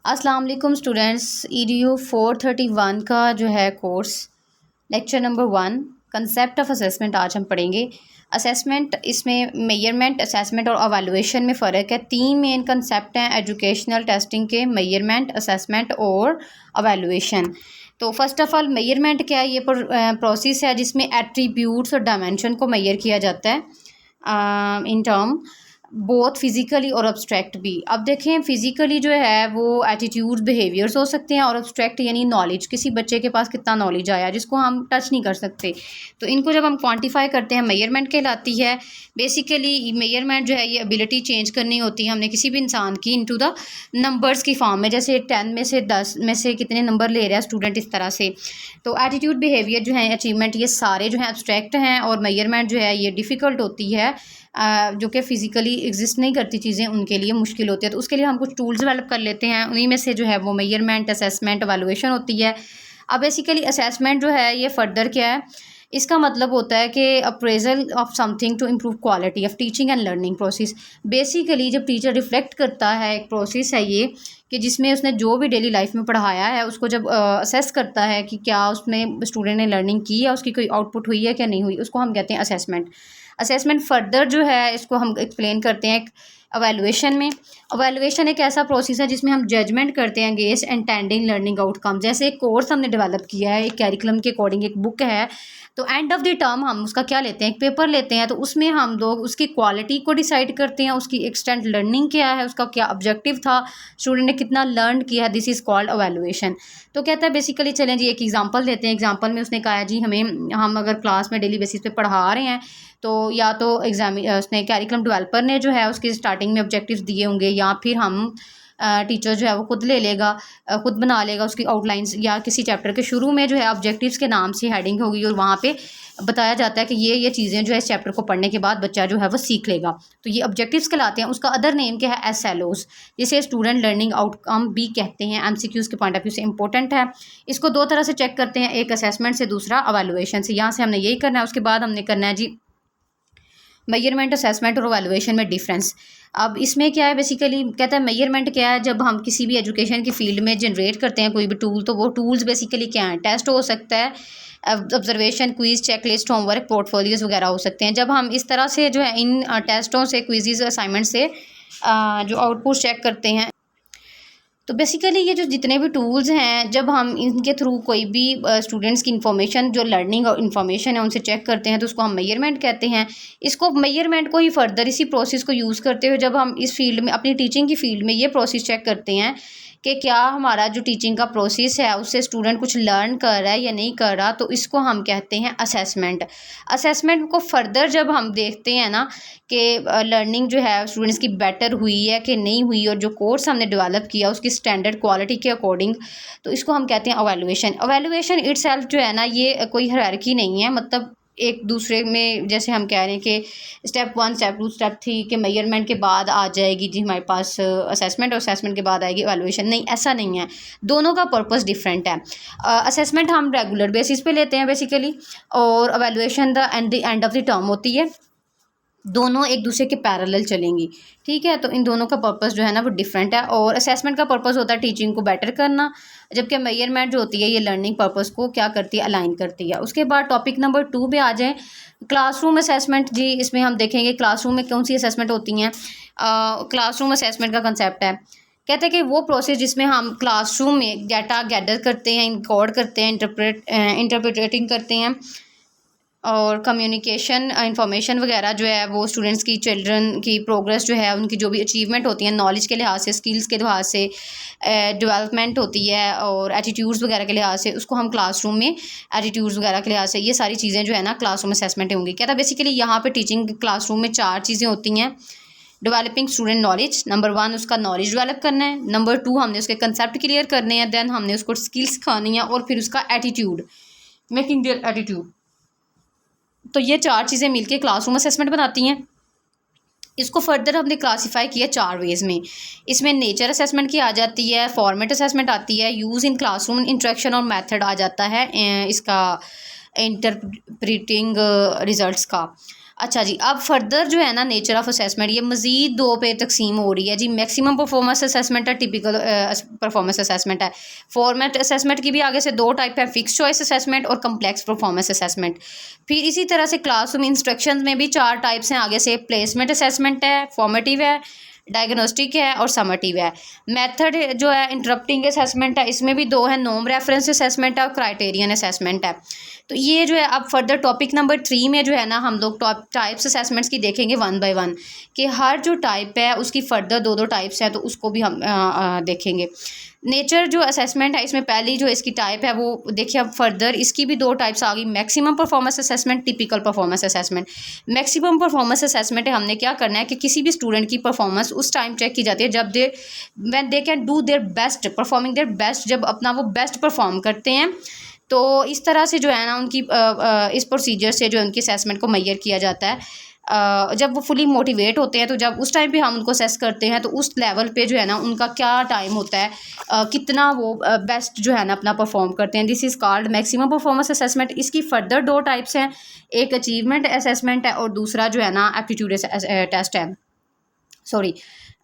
अस्सलाम वालेकुम students. EDU 431 का जो है course lecture number 1 concept of assessment आज हम पढ़ेंगे। असेसमेंट, इसमें मेजरमेंट, असेसमेंट और एवेलुएशन में फ़र्क है। 3 मेन कंसेप्ट हैं एजुकेशनल टेस्टिंग के, मेजरमेंट, असेसमेंट और एवेलुएशन। तो फर्स्ट ऑफ़ ऑल मेजरमेंट क्या है? ये प्रोसेस है जिसमें एट्रीब्यूट्स और डायमेंशन को मेजर किया जाता है इन टर्म बोथ फिज़िकली और अब्स्ट्रैक्ट भी। अब देखें, फ़िज़िकली जो है वो एटीट्यूड बिहेवियर्स हो सकते हैं, और अब्स्ट्रैक्ट यानी नॉलेज, किसी बच्चे के पास कितना नॉलेज आया जिसको हम टच नहीं कर सकते। तो इनको जब हम क्वांटिफाई करते हैं मेजरमेंट कहलाती है। बेसिकली मेजरमेंट जो है ये एबिलिटी चेंज करनी होती है हमने किसी भी इंसान की इनटू द नंबर्स की फॉर्म में, जैसे 10 में से 10 में से कितने नंबर ले रहा है स्टूडेंट, इस तरह से। तो एटीट्यूड बिहेवियर जो है, अचीवमेंट, ये सारे जो हैं एब्स्ट्रैक्ट हैं, और मेजरमेंट जो है ये डिफ़िकल्ट होती है, जो कि फ़िज़िकली एग्जिस्ट नहीं करती चीज़ें, उनके लिए मुश्किल होती है। तो उसके लिए हम कुछ टूल्स डेवलप कर लेते हैं, उन्हीं में से जो है वो मेजरमेंट, असेसमेंट, एवेलुएशन होती है। अब बेसिकली असेसमेंट जो है ये फ़र्दर क्या है, इसका मतलब होता है कि appraisal of something to improve quality of teaching and learning process. Basically जब टीचर रिफ्लेक्ट करता है, एक प्रोसेस है ये कि जिसमें उसने जो भी डेली लाइफ में पढ़ाया है उसको जब असेस करता है कि क्या उसमें स्टूडेंट ने लर्निंग की या उसकी कोई आउटपुट हुई है क्या नहीं हुई, उसको हम कहते हैं असेसमेंट। असेसमेंट फर्दर जो है इसको हम एक्सप्लेन करते हैं एवेलुएशन में। एवेलुएशन एक ऐसा प्रोसेस है जिसमें हम जजमेंट करते हैं अगेंस्ट इंटेंडिंग लर्निंग आउटकम। जैसे एक कोर्स हमने डेवलप किया है, एक कैरिकुलम के अकॉर्डिंग एक बुक है, तो एंड ऑफ द टर्म हम उसका क्या लेते हैं, एक पेपर लेते हैं। तो उसमें हम लोग उसकी क्वालिटी को डिसाइड करते हैं, उसकी एक्सटेंट लर्निंग क्या है, उसका क्या ऑब्जेक्टिव था, स्टूडेंट ने कितना लर्न किया है, दिस इज़ कॉल्ड एवेलुएशन। तो कहता है बेसिकली, चलें जी एक एग्जांपल देते हैं। एग्जांपल में उसने कहा है जी हम अगर क्लास में डेली बेसिस पे पढ़ा रहे हैं, तो या तो उसने कैरिकुलम डेवलपर ने जो है उसके स्टार्टिंग में ऑब्जेक्टिव्स दिए होंगे, या फिर हम टीचर जो है वो खुद ले लेगा, खुद बना लेगा उसकी आउटलाइंस, या किसी चैप्टर के शुरू में जो है ऑब्जेक्टिव्स के नाम से हेडिंग होगी और वहाँ पे बताया जाता है कि ये चीज़ें जो है इस चैप्टर को पढ़ने के बाद बच्चा जो है वो सीख लेगा। तो ये ऑब्जेक्टिव्स कहलाते हैं। उसका अदर नेम क्या है, SLOs, जिसे स्टूडेंट लर्निंग आउटकम भी कहते हैं। MCQs के पॉइंट ऑफ व्यू से इंपॉर्टेंट है। इसको दो तरह से चेक करते हैं, एक असेसमेंट से, दूसरा एवेलुएशन से। यहाँ से हमने यही करना है। उसके बाद हमने करना है जी मेजरमेंट, असेसमेंट और एवेलुएशन में डिफरेंस। अब इसमें क्या है, बेसिकली कहता है मेजरमेंट क्या है, जब हम किसी भी एजुकेशन की फील्ड में जनरेट करते हैं कोई भी टूल, तो वो टूल्स बेसिकली क्या हैं, टेस्ट हो सकता है, observation, quiz, checklist, homework, portfolios वगैरह हो सकते हैं। जब हम इस तरह से जो है इन टेस्टों से, क्विज़, असाइनमेंट से जो आउटपुट चेक करते हैं, तो बेसिकली ये जो जितने भी टूल्स हैं, जब हम इनके थ्रू कोई भी स्टूडेंट्स की इन्फॉर्मेशन, जो लर्निंग और इन्फॉर्मेशन है, उनसे चेक करते हैं, तो उसको हम मेजरमेंट कहते हैं। इसको मेजरमेंट को ही फर्दर इसी प्रोसेस को यूज़ करते हुए जब हम इस फील्ड में, अपनी टीचिंग की फील्ड में, ये प्रोसेस चेक करते हैं कि क्या हमारा जो टीचिंग का प्रोसेस है उससे स्टूडेंट कुछ लर्न कर रहा है या नहीं कर रहा, तो इसको हम कहते हैं असेसमेंट। असेसमेंट को फर्दर जब हम देखते हैं ना कि लर्निंग जो है स्टूडेंट्स की बेटर हुई है कि नहीं हुई, और जो कोर्स हमने डेवलप किया उसकी स्टैंडर्ड क्वालिटी के अकॉर्डिंग, तो इसको हम कहते हैं एवेलुएशन। एवेलुएशन इटसेल्फ जो है ना, ये कोई हायरार्की नहीं है, मतलब एक दूसरे में, जैसे हम कह रहे हैं कि स्टेप 1, स्टेप 2, स्टेप 3 के मेजरमेंट के बाद आ जाएगी जी हमारे पास असेसमेंट, और असेसमेंट के बाद आएगी एवेलुएशन। नहीं, ऐसा नहीं है, दोनों का पर्पस डिफरेंट है। असेसमेंट हम रेगुलर बेसिस पे लेते हैं बेसिकली, और evaluation the end of the term होती है। दोनों एक दूसरे के पैरेलल चलेंगी, ठीक है। तो इन दोनों का पर्पस जो है ना वो डिफरेंट है, और असेसमेंट का पर्पस होता है टीचिंग को बेटर करना, जबकि मेजरमेंट जो होती है ये लर्निंग पर्पस को क्या करती है, अलाइन करती है। उसके बाद टॉपिक नंबर 2 पे आ जाएँ, क्लासरूम असेसमेंट। जी इसमें हम देखेंगे क्लासरूम में कौन सी असेसमेंट होती हैं। क्लासरूम असेसमेंट का कंसेप्ट है, कहते हैं कि वो प्रोसेस जिसमें हम क्लासरूम में डाटा गैदर करते हैं, इनकोड करते हैं, इंटरप्रेटिंग करते हैं, और कम्युनिकेशन इंफॉर्मेशन वगैरह जो है वो स्टूडेंट्स की, चिल्ड्रन की प्रोग्रेस जो है, उनकी जो भी अचीवमेंट होती है नॉलेज के लिहाज से, स्किल्स के लिहाज से, डेवलपमेंट होती है, और एटीट्यूड्स वगैरह के लिहाज से, उसको हम क्लासरूम में एटीट्यूड्स वगैरह के लिहाज से, ये सारी चीज़ें जो है ना क्लासरूम असेसमेंट होंगी। क्या था बेसिकली यहाँ पे टीचिंग क्लासरूम में 4 चीज़ें होती हैं। डेवलपिंग स्टूडेंट नॉलेज, नंबर 1 उसका नॉलेज डेवलप करना है, नंबर 2 हमने उसके कंसेप्ट क्लियर करने हैं, देन हमने उसको स्किल्स सिखानी है, और फिर उसका एटीट्यूड, मेकिंग देयर एटीट्यूड। तो ये 4 चीज़ें मिलके क्लासरूम असेसमेंट बनाती हैं। इसको फर्दर हमने क्लासीफाई किया 4 वेज़ में। इसमें नेचर असेसमेंट की आ जाती है, फॉर्मेट असेसमेंट आती है, यूज़ इन क्लासरूम इंटरेक्शन और मेथड आ जाता है इसका इंटरप्रेटिंग रिजल्ट्स का। अच्छा जी, अब फर्दर जो है ना नेचर ऑफ असेसमेंट ये मज़ीद दो पे तकसीम हो रही है जी। मैक्सिमम परफॉर्मेंस असेसमेंट है, टिपिकल परफॉर्मेंस असेसमेंट है। फॉर्मेट असेसमेंट की भी आगे से दो टाइप है, फिक्स चॉइस असेसमेंट और कम्प्लेक्स परफॉर्मेंस असेसमेंट। फिर इसी तरह से क्लासरूम इंस्ट्रक्शन में भी चार टाइप्स हैं आगे से, प्लेसमेंट असेसमेंट है, फॉर्मेटिव है, डायग्नोस्टिक है और समटिव है। मेथड जो है इंटरप्टिंग असेसमेंट है, इसमें भी दो है, नॉर्म रेफरेंस असेसमेंट है और क्राइटेरियन असेसमेंट है। तो ये जो है अब फर्दर टॉपिक नंबर 3 में जो है ना हम लोग टाइप्स असेसमेंट्स की देखेंगे वन बाय वन, कि हर जो टाइप है उसकी फर्दर दो दो टाइप्स हैं, तो उसको भी हम देखेंगे। नेचर जो असेसमेंट है इसमें पहली जो इसकी टाइप है वो देखिए, अब फर्दर इसकी भी दो टाइप्स आ गई, maximum performance assessment, typical performance assessment. Maximum performance assessment है, हमने क्या करना है कि किसी भी स्टूडेंट की परफॉर्मेंस उस टाइम चेक की जाती है जब when they can do their best, performing their best, जब अपना वो बेस्ट परफॉर्म करते हैं। तो इस तरह से जो है ना उनकी इस प्रोसीजर से जो है उनकी असेसमेंट को मेजर किया जाता है। जब वो फुली मोटिवेट होते हैं तो जब उस टाइम पे हम उनको असेस करते हैं तो उस लेवल पे जो है ना उनका क्या टाइम होता है, कितना वो बेस्ट जो है ना अपना परफॉर्म करते हैं। This is called maximum performance assessment. इसकी फर्दर दो टाइप्स हैं, एक अचीवमेंट असेसमेंट है और दूसरा जो है ना एप्टीट्यूड टेस्ट है, सॉरी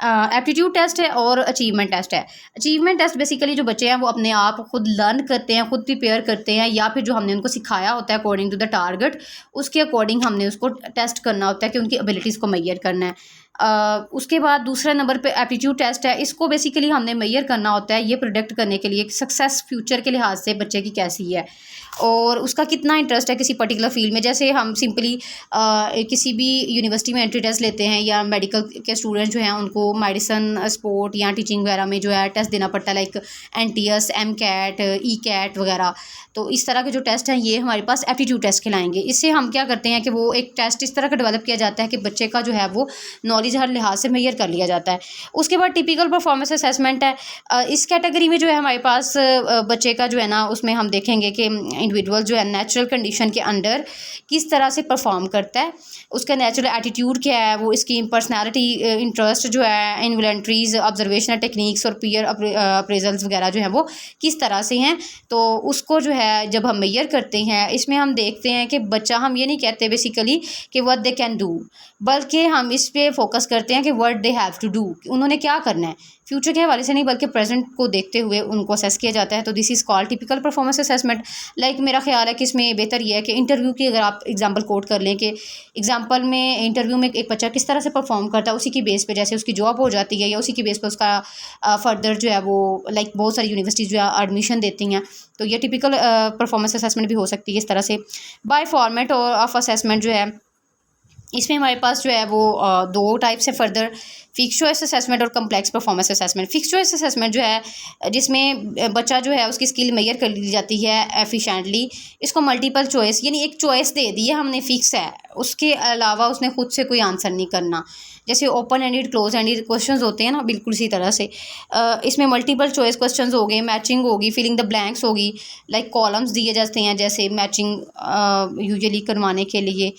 एप्टीट्यूड टेस्ट है और अचीवमेंट टेस्ट है। अचीवमेंट टेस्ट बेसिकली जो बच्चे हैं वो अपने आप खुद लर्न करते हैं, खुद प्रिपेयर करते हैं, या फिर जो हमने उनको सिखाया होता है अकॉर्डिंग टू द टारगेट, उसके अकॉर्डिंग हमने उसको टेस्ट करना होता है कि उनकी एबिलिटीज़ को मेजर करना है। उसके बाद दूसरे नंबर पे एप्टीट्यूड टेस्ट है। इसको बेसिकली हमने मेजर करना होता है ये प्रोडिक्ट करने के लिए कि सक्सेस फ्यूचर के लिहाज से बच्चे की कैसी है और उसका कितना इंटरेस्ट है किसी पर्टिकुलर फील्ड में। जैसे हम सिंपली किसी भी यूनिवर्सिटी में एंट्री टेस्ट लेते हैं या मेडिकल के स्टूडेंट जो हैं उनको मेडिसिन, स्पोर्ट या टीचिंग वगैरह में जो है टेस्ट देना पड़ता है, लाइक NTS, MCAT, ECAT वगैरह। तो इस तरह के जो टेस्ट हैं ये हमारे पास एप्टीट्यूड टेस्ट कहलाएंगे। इससे हम क्या करते हैं कि वो एक टेस्ट इस तरह का डेवलप किया जाता है कि बच्चे का जो है वो नॉलेज हर लिहाज से मेजर कर लिया जाता है। उसके बाद टिपिकल परफॉर्मेंस असेसमेंट है। इस कैटेगरी में जो है हमारे पास बच्चे का जो है ना उसमें हम देखेंगे कि इंडिविजुअल जो है नेचुरल कंडीशन के अंडर किस तरह से परफॉर्म करता है, उसका नेचुरल एटीट्यूड क्या है, वो इसकी पर्सनैलिटी, इंटरेस्ट जो है, इन्वॉलंटरीज, ऑब्जर्वेशनल टेक्निक्स और पीयर अप्रेजल्स वगैरह जो है वो किस तरह से हैं। तो उसको जो है जब हम मेजर करते हैं इसमें हम देखते हैं कि बच्चा, हम ये नहीं कहते बेसिकली कि व्हाट दे कैन डू, बल्कि हम इस पे फोकस करते हैं कि what they have to do, उन्होंने क्या करना है, फ्यूचर के हवाले से नहीं बल्कि प्रेजेंट को देखते हुए उनको असेस किया जाता है। तो this is called typical performance assessment. Like मेरा ख्याल है कि इसमें बेहतर ये है कि इंटरव्यू की अगर आप एग्जांपल कोट कर लें कि एग्जांपल में इंटरव्यू में एक बच्चा किस तरह से परफॉर्म करता है, उसी की बेस पे जैसे उसकी जॉब हो जाती है या उसी की बेस पे उसका फर्दर जो है वो लाइक बहुत सारी यूनिवर्सिटीज़ जो है एडमिशन देती हैं। तो ये टिपिकल परफॉर्मेंस असेसमेंट भी हो सकती है इस तरह से। बाय फॉर्मेट और ऑफ असेसमेंट जो है इसमें हमारे पास जो है वो दो टाइप्स है फर्दर, फिक्स चॉइस असेसमेंट और complex performance assessment. Fix choice assessment जो है जिसमें बच्चा जो है उसकी स्किल मेजर कर ली जाती है एफिशिएंटली। इसको मल्टीपल चॉइस, यानी एक चॉइस दे दी है हमने, फिक्स है, उसके अलावा उसने खुद से कोई आंसर नहीं करना। जैसे open ended, close ended questions होते हैं ना, बिल्कुल इसी तरह से इसमें मल्टीपल चॉइस क्वेश्चंस हो गए, मैचिंग होगी, फिलिंग द ब्लैंक्स होगी, लाइक कॉलम्स दिए जाते हैं जैसे मैचिंग यूजुअली करवाने के लिए।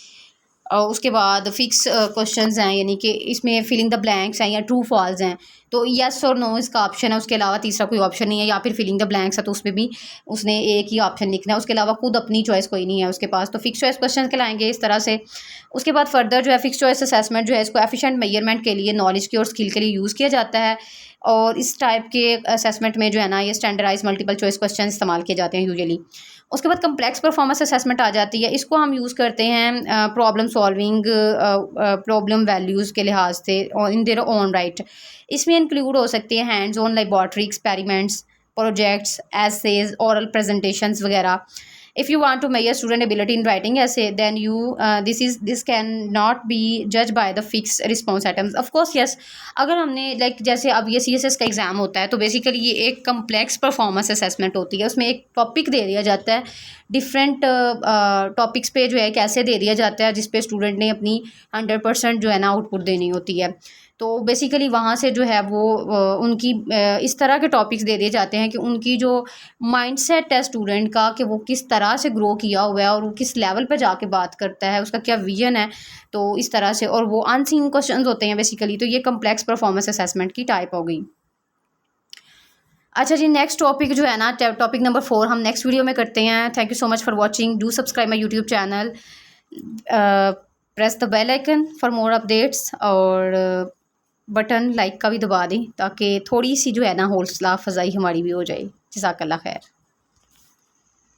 और उसके बाद फिक्स क्वेश्चंस हैं, यानी कि इसमें फिलिंग द ब्लैंक्स हैं या ट्रू फॉल्स हैं, तो यस और नो इसका ऑप्शन है, उसके अलावा तीसरा कोई ऑप्शन नहीं है। या फिर फिलिंग द ब्लैंक्स है तो उसमें भी उसने एक ही ऑप्शन लिखना है, उसके अलावा खुद अपनी चॉइस कोई नहीं है उसके पास। तो फिक्स चॉइस क्वेश्चन कहलाएंगे इस तरह से। उसके बाद फर्दर जो है फिक्स चॉइस असेसमेंट जो है इसको एफिशिएंट मेजरमेंट के लिए, नॉलेज की और स्किल के लिए यूज़ किया जाता है। और इस टाइप के असेसमेंट में जो है ना ये स्टैंडर्डाइज मल्टीपल चॉइस क्वेश्चन इस्तेमाल किए जाते हैं यूजुअली। उसके बाद कम्प्लेक्स परफॉर्मेंस असेसमेंट आ जाती है। इसको हम यूज़ करते हैं प्रॉब्लम सॉल्विंग, प्रॉब्लम वैल्यूज़ के लिहाज से और इन देयर ओन राइट। इसमें इंक्लूड हो सकती है hands on laboratory experiments, projects, essays, oral presentations वगैरह। if you want to measure student ability in writing essay, then this can not be judged by the fixed response items, of course yes। अगर हमने like जैसे अब ये CSS का exam होता है तो बेसिकली ये एक कम्प्लेक्स परफॉर्मेंस असेसमेंट होती है। उसमें एक टॉपिक दे दिया जाता है, डिफरेंट टॉपिक्स पे जो है कैसे दे दिया जाता है जिस पे स्टूडेंट ने अपनी 100% जो है ना आउटपुट देनी होती है। तो बेसिकली वहाँ से जो है वो उनकी इस तरह के टॉपिक्स दे दिए जाते हैं कि उनकी जो माइंडसेट है स्टूडेंट का कि वो किस तरह से ग्रो किया हुआ है और वो किस लेवल पे जाके बात करता है, उसका क्या विजन है। तो इस तरह से, और वो अनसीन क्वेश्चंस होते हैं बेसिकली। तो ये कम्प्लेक्स परफॉर्मेंस असेसमेंट की टाइप हो गई। अच्छा जी, नेक्स्ट टॉपिक जो है ना टॉपिक नंबर 4 हम नेक्स्ट वीडियो में करते हैं। Thank you so much for watching, do subscribe my YouTube channel. Press the bell icon for more updates, और बटन लाइक का भी दबा दें ताकि थोड़ी सी जो है ना हौसला अफजाई हमारी भी हो जाए। जज़ाकल्लाह खैर।